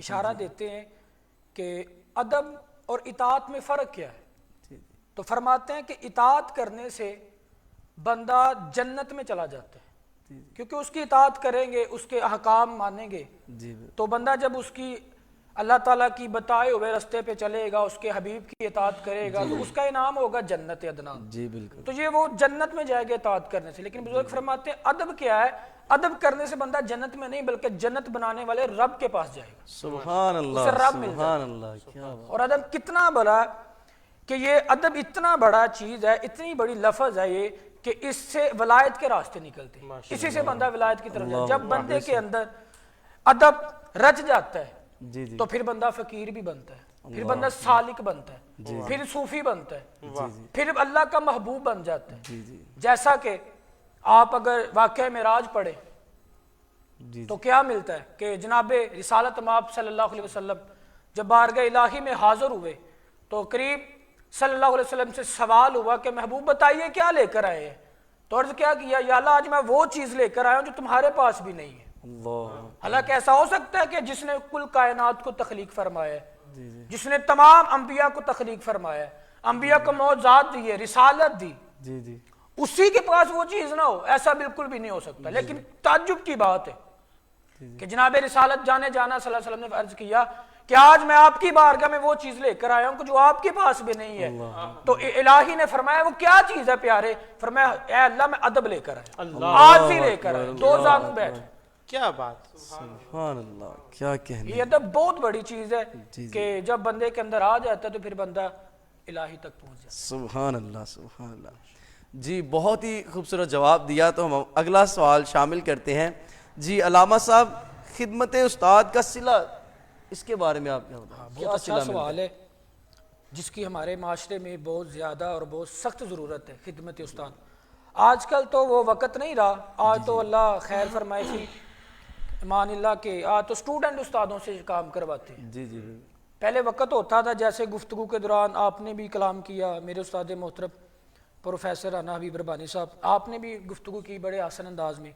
اشارہ دیتے ہیں کہ ادب اور اطاعت میں فرق کیا ہے، تو فرماتے ہیں کہ اطاعت کرنے سے بندہ جنت میں چلا جاتا ہے، کیونکہ اس کی اطاعت کریں گے، اس کے احکام مانیں گے، تو بندہ جب اس کی اللہ تعالیٰ کی بتائے ہوئے رستے پہ چلے گا، اس کے حبیب کی اطاعت کرے گا، تو اس کا انعام ہوگا جنت عدنان۔ جی بالکل، تو یہ وہ جنت میں جائے گا اطاعت کرنے سے۔ لیکن بزرگ فرماتے ہیں ادب کیا ہے؟ ادب کرنے سے بندہ جنت میں نہیں بلکہ جنت بنانے والے رب کے پاس جائے گا، سبحان اسے اللہ، رب مل جائے گا۔ سبحان اللہ، کیا بات! اور ادب کتنا بڑا ہے کہ یہ ادب اتنا بڑا چیز ہے، اتنی بڑی لفظ ہے یہ کہ اس سے ولایت کے راستے نکلتے ہیں، اسی سے بندہ ولایت کی طرف جائے۔ جب بندے کے اندر ادب رچ جاتا ہے جی جی تو پھر بندہ فقیر بھی بنتا ہے، پھر بندہ سالک بنتا ہے، پھر صوفی بنتا ہے، پھر اللہ کا محبوب بن جاتا ہے۔ جی جی جیسا کہ آپ اگر واقعہ معراج پڑھیں جی تو کیا ملتا ہے کہ جناب رسالت مآب صلی اللہ علیہ وسلم جب بارگاہ الہی میں حاضر ہوئے تو قریب صلی اللہ علیہ وسلم سے سوال ہوا کہ محبوب بتائیے کیا لے کر آئے ہیں؟ تو عرض کیا کیا، یا اللہ آج میں وہ چیز لے کر آیا ہوں جو تمہارے پاس بھی نہیں ہے۔ اللہ، حالانکہ ایسا ہو سکتا ہے کہ جس نے کل کائنات کو تخلیق فرمایا ہے، جی جی جس نے تمام انبیاء کو تخلیق فرمایا ہے، انبیاء کو معجزات دی ہے، رسالت دی، جی جی اسی کے پاس وہ چیز نہ ہو، ایسا بالکل بھی نہیں ہو سکتا۔ لیکن تعجب کی بات ہے کہ جناب رسالت جانے جانا صلی اللہ علیہ وسلم نے عرض کیا کہ آج میں آپ کی بارگاہ میں وہ چیز لے کر آیا ہوں جو آپ کے پاس بھی نہیں ہے۔ تو الہی نے فرمایا وہ کیا چیز ہے پیارے؟ فرمایا اے اللہ میں ادب لے کر آیا، آج ہی لے کر آیا، دو زانو بیٹھ۔ کیا بات! سبحان اللہ، کیا کہنے! یہ ادب بہت بڑی چیز ہے کہ جب بندے کے اندر آ جاتا ہے تو پھر بندہ الہی تک پہنچ جاتا ہے۔ سبحان اللہ، سبحان اللہ۔ جی بہت ہی خوبصورت جواب دیا، تو ہم اگلا سوال شامل کرتے ہیں۔ جی علامہ صاحب، خدمت استاد کا صلہ، اس کے بارے میں آپ کیا بتائیں؟ بہت اچھا سوال ہے جس کی ہمارے معاشرے میں بہت زیادہ اور بہت سخت ضرورت ہے، خدمت استاد۔ آج کل تو وہ وقت نہیں رہا، آج تو اللہ خیر فرمائے تھی امان اللہ کے، آج تو اسٹوڈنٹ استادوں سے کام کرواتے ہیں۔ جی جی پہلے وقت ہوتا تھا جیسے گفتگو کے دوران آپ نے بھی کلام کیا، میرے استاد محترم پروفیسر رانا حبیب ربانی صاحب، آپ نے بھی گفتگو کی بڑے آسن انداز میں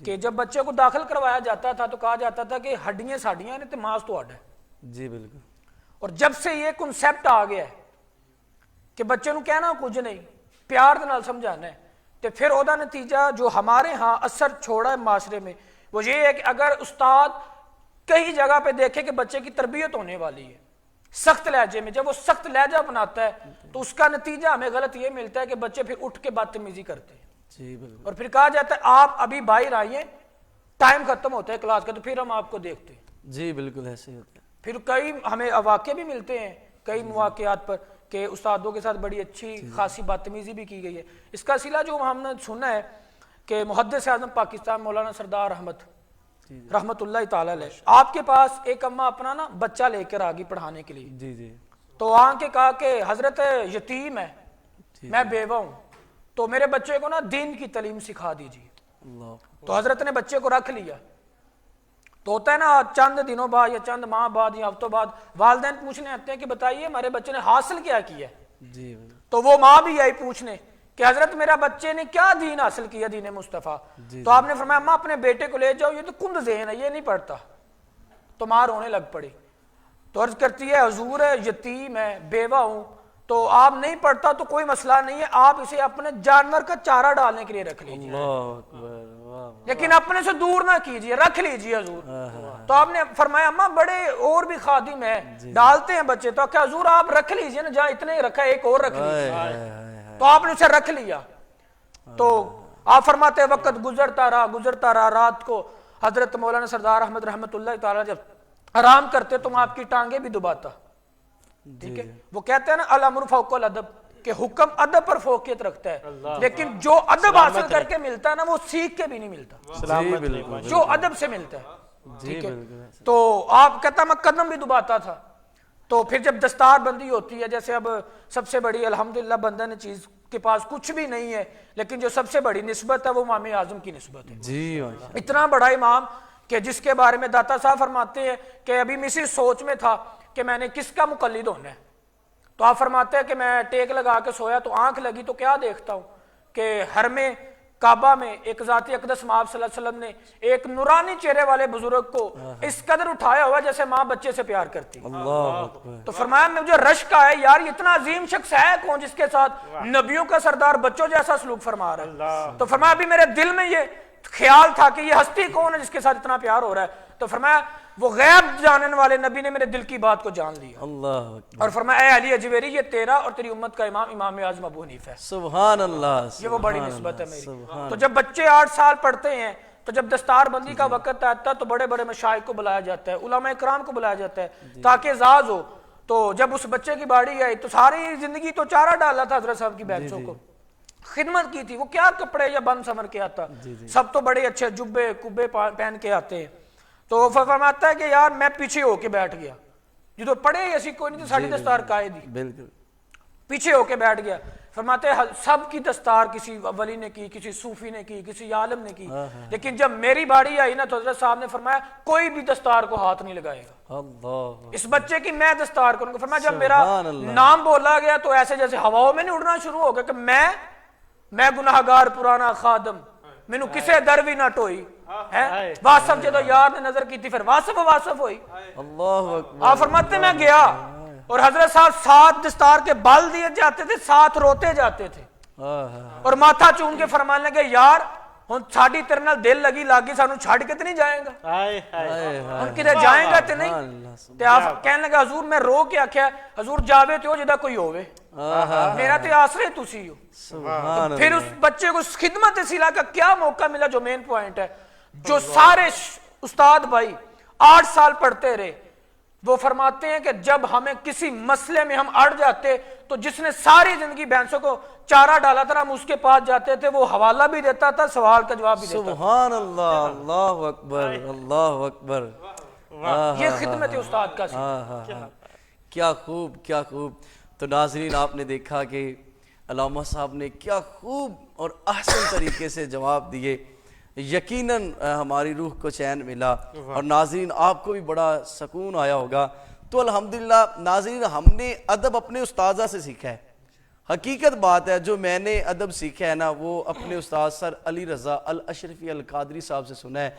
کہ جب بچے کو داخل کروایا جاتا تھا تو کہا جاتا تھا کہ ہڈیاں ساڑیاں نے تو ماس تو ہڈ ہے۔ جی بالکل، اور جب سے یہ کنسیپٹ آ گیا ہے کہ بچے نو کہنا کچھ نہیں، پیار دے نال سمجھانا ہے، تو پھر وہ نتیجہ جو ہمارے ہاں اثر چھوڑا ہے معاشرے میں وہ یہ ہے کہ اگر استاد کئی جگہ پہ دیکھے کہ بچے کی تربیت ہونے والی ہے سخت لہجے میں، جب وہ سخت لہجہ بناتا ہے تو اس کا نتیجہ ہمیں غلط یہ ملتا ہے کہ بچے پھر اٹھ کے بدتمیزی کرتے ہیں، جی بالکل، اور پھر کہا جاتا ہے آپ ابھی باہر آئیے، ٹائم ختم ہوتا ہے کلاس کا تو پھر ہم آپ کو دیکھتے ہیں۔ جی بالکل ایسے ہی ہوتا ہے۔ پھر کئی ہمیں واقعے بھی ملتے ہیں کئی مواقعات پر کہ استادوں کے ساتھ بڑی اچھی خاصی بدتمیزی بھی کی گئی ہے۔ اس کا صلہ جو ہم نے سنا ہے کہ محدث اعظم پاکستان مولانا سردار احمد رحمت اللہ تعالی علیہ، آپ کے پاس ایک اماں اپنا نا بچہ لے کر آگی پڑھانے کے لیے، جی جی تو آن کے کہا کہ حضرت یتیم ہے، میں بیوہ ہوں، تو میرے بچے کو نا دین کی تعلیم سکھا دیجیے۔ اللہ، تو حضرت نے بچے کو رکھ لیا، تو ہوتا ہے نا چند دنوں بعد یا چند ماہ بعد یا ہفتوں بعد والدین پوچھنے آتے ہیں کہ بتائیے ہمارے بچے نے حاصل کیا ہے، جی بالکل، تو وہ ماں بھی آئی پوچھنے کہ حضرت میرا بچے نے کیا دین حاصل کیا، دین مصطفیٰ۔ تو آپ نے فرمایا ماں اپنے بیٹے کو لے جاؤ، یہ تو کند ذہن ہے، یہ نہیں پڑھتا۔ تو ماں رونے لگ پڑی، تو عرض کرتی ہے حضور یتیم ہے، بیوہ ہوں، تو آپ نہیں پڑھتا تو کوئی مسئلہ نہیں ہے، آپ اسے اپنے جانور کا چارہ ڈالنے کے لیے رکھ لیجیے، اللہ اکبر، واہ، لیکن اپنے سے دور نہ کیجیے، رکھ لیجیے حضور۔ تو آپ نے فرمایا اماں بڑے اور بھی خادم ہیں ڈالتے ہیں بچے، تو کہ حضور آپ رکھ لیجیے نا، جہاں اتنے ہی رکھا ہے ایک اور رکھ لیجیے۔ تو آپ نے اسے رکھ لیا، تو آپ فرماتے وقت گزرتا رہا، رات کو حضرت مولانا سردار احمد رحمت اللہ تعالی جب آرام کرتے تو آپ کی ٹانگیں بھی دباتا، ٹھیک ہے، وہ کہتے ہیں نا الامر فوق الادب کہ حکم ادب پر فوقیت رکھتا ہے، لیکن جو ادب حاصل کر کے ملتا ہے نا وہ سیکھ کے بھی نہیں ملتا، جی بالکل، جو ادب سے ملتا ہے، ٹھیک ہے۔ تو آپ کہتا میں قدم بھی دباتا تھا، تو پھر جب دستار بندی ہوتی ہے، جیسے اب سب سے بڑی الحمدللہ بندہ نے چیز کے پاس کچھ بھی نہیں ہے، لیکن جو سب سے بڑی نسبت ہے وہ امام اعظم کی نسبت ہے، جی اتنا بڑا امام کہ جس کے بارے میں داتا صاحب فرماتے ہیں کہ ابھی میں اسی سوچ میں تھا کہ میں نے کس کا مقلد ہونا ہے، تو آپ فرماتے ہیں کہ میں ٹیک لگا کے سویا تو آنکھ لگی تو کیا دیکھتا ہوں کہ حرم کعبہ میں ایک ذات اقدس آپ صلی اللہ علیہ وسلم نے ایک نورانی چہرے والے بزرگ کو اس قدر اٹھایا ہوا جیسے ماں بچے سے پیار کرتی. اللہ اکبر. تو فرمایا مجھے رشک آئے یار یہ اتنا عظیم شخص ہے کون جس کے ساتھ نبیوں کا سردار بچوں جیسا سلوک فرما رہا ہے. تو فرمایا ابھی میرے دل میں یہ خیال تھا کہ یہ ہستی کون ہے جس کے ساتھ اتنا پیار ہو رہا ہے. تو فرمایا وہ غیب جاننے والے نبی نے میرے دل کی بات کو جان لیا اللہ اکبر. اور فرمایا اے علی اجویری یہ تیرا اور تیری امت کا امام اعظم ابو حنیفہ ہے. سبحان اللہ. یہ وہ بڑی نسبت ہے میری. تو جب بچے 8 سال پڑھتے ہیں تو جب دستار بندی کا وقت آتا ہے تو بڑے بڑے مشائخ کو بلایا جاتا ہے, علماء کرام کو بلایا جاتا ہے تاکہ اعزاز ہو. تو جب اس بچے کی باری آئی تو ساری زندگی تو چارہ ڈالا تھا حضرت صاحب کی بینچوں کو, خدمت کی تھی, وہ کیا کپڑے یا بن سمر کے آتا, سب تو بڑے اچھے جبے کبے پہن کے آتے ہیں. تو فرماتا ہے کہ یار میں پیچھے ہو کے بیٹھ گیا, جو پڑھے ایسی کوئی نہیں تو ساری دستار قائد ہی, بالکل پیچھے ہو کے بیٹھ گیا. فرماتے ہیں سب کی دستار کسی ولی نے کی, کسی صوفی نے کی, کسی عالم نے کی, لیکن جب میری باری آئی نا تو حضرت صاحب نے فرمایا کوئی بھی دستار کو ہاتھ نہیں لگائے گا, اللہ. اس بچے کی میں دستار کروں گا. فرمایا جب میرا نام بولا گیا تو ایسے جیسے ہواؤں میں نہیں اڑنا شروع ہو گیا کہ میں گناہگار پرانا خادم, مینو کسے در بھی نہ ٹوئی ہے. واسف جدو یار نے نظر کی تھی پھر واسف ہوئی. اللہ اکبر. آپ فرماتے میں گیا اور حضرت صاحب 7 دستار کے بال دیے جاتے تھے, 7 روتے جاتے تھے اور ماتھا چون کے فرمانے لگے یار ہن ساڈی تیرے نال دل لگی لاگی سانو چھڈ کے تے نہیں جائے گا, ہن کدے جائے گا تے نہیں. تے آپ کہنے لگا حضور میں رو کے آکھیا حضور جاوے تے ہو جدا کوئی ہووے, میرا تے آسرے تسی ہو. پھر اس بچے کو اس خدمت سلا کا کیا موقع ملا جو مین پوائنٹ ہے, جو سارے استاد بھائی 8 سال پڑھتے رہے. وہ فرماتے ہیں کہ جب ہمیں کسی مسئلے میں ہم اڑ جاتے تو جس نے ساری زندگی بینسوں کو چارہ ڈالا تھا ہم اس کے پاس جاتے تھے, وہ حوالہ بھی دیتا تھا, سوال کا جواب بھی دیتا تھا. سبحان اللہ. اللہ اکبر. اللہ اکبر. یہ خدمت استاد کا سی. کیا خوب, کیا خوب. تو ناظرین آپ نے دیکھا کہ علامہ صاحب نے کیا خوب اور احسن طریقے سے جواب دیے. یقیناً ہماری روح کو چین ملا اور ناظرین آپ کو بھی بڑا سکون آیا ہوگا. تو الحمدللہ ناظرین ہم نے ادب اپنے استاذہ سے سیکھا ہے. حقیقت بات ہے جو میں نے ادب سیکھا ہے نا وہ اپنے استاد سر علی رضا الاشرفی القادری صاحب سے سنا ہے.